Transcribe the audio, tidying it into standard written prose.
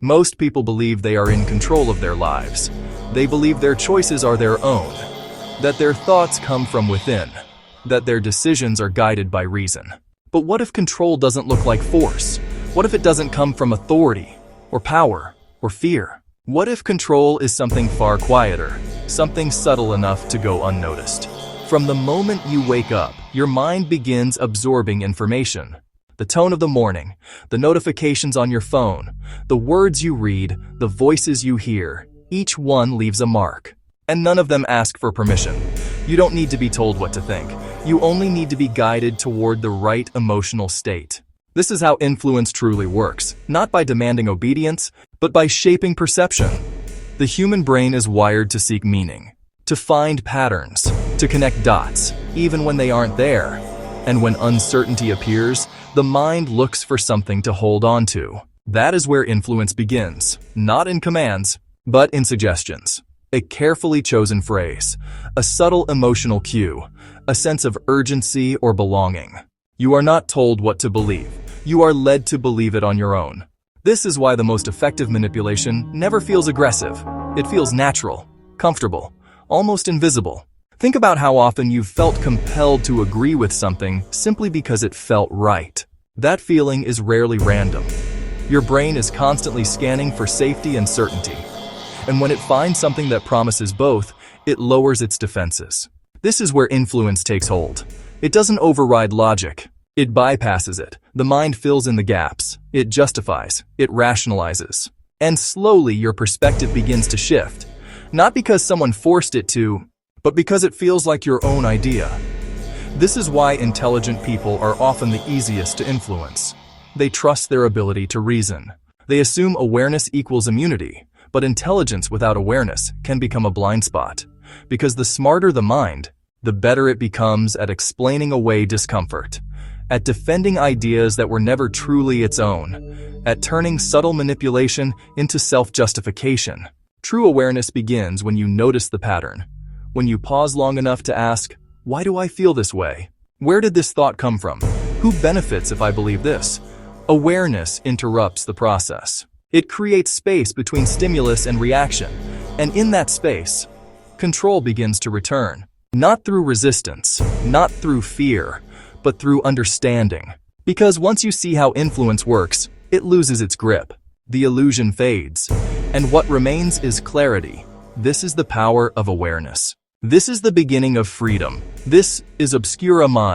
Most people believe they are in control of their lives. They believe their choices are their own, that their thoughts come from within, that their decisions are guided by reason. But what if control doesn't look like force? What if it doesn't come from authority, or power, or fear? What if control is something far quieter, something subtle enough to go unnoticed? From the moment you wake up, your mind begins absorbing information. The tone of the morning, the notifications on your phone, the words you read, the voices you hear, each one leaves a mark. And none of them ask for permission. You don't need to be told what to think. You only need to be guided toward the right emotional state. This is how influence truly works, not by demanding obedience, but by shaping perception. The human brain is wired to seek meaning, to find patterns, to connect dots, even when they aren't there. And when uncertainty appears, the mind looks for something to hold on to. That is where influence begins, not in commands, but in suggestions. A carefully chosen phrase, a subtle emotional cue, a sense of urgency or belonging. You are not told what to believe. You are led to believe it on your own. This is why the most effective manipulation never feels aggressive. It feels natural, comfortable, almost invisible. Think about how often you've felt compelled to agree with something simply because it felt right. That feeling is rarely random. Your brain is constantly scanning for safety and certainty. And when it finds something that promises both, it lowers its defenses. This is where influence takes hold. It doesn't override logic. It bypasses it. The mind fills in the gaps. It justifies. It rationalizes. And slowly your perspective begins to shift. Not because someone forced it to, but because it feels like your own idea. This is why intelligent people are often the easiest to influence. They trust their ability to reason. They assume awareness equals immunity, but intelligence without awareness can become a blind spot. Because the smarter the mind, the better it becomes at explaining away discomfort, at defending ideas that were never truly its own, at turning subtle manipulation into self-justification. True awareness begins when you notice the pattern. When you pause long enough to ask, why do I feel this way? Where did this thought come from? Who benefits if I believe this? Awareness interrupts the process. It creates space between stimulus and reaction, and in that space, control begins to return. Not through resistance, not through fear, but through understanding. Because once you see how influence works, it loses its grip. The illusion fades, and what remains is clarity. This is the power of awareness. This is the beginning of freedom. This is Obscura Mind.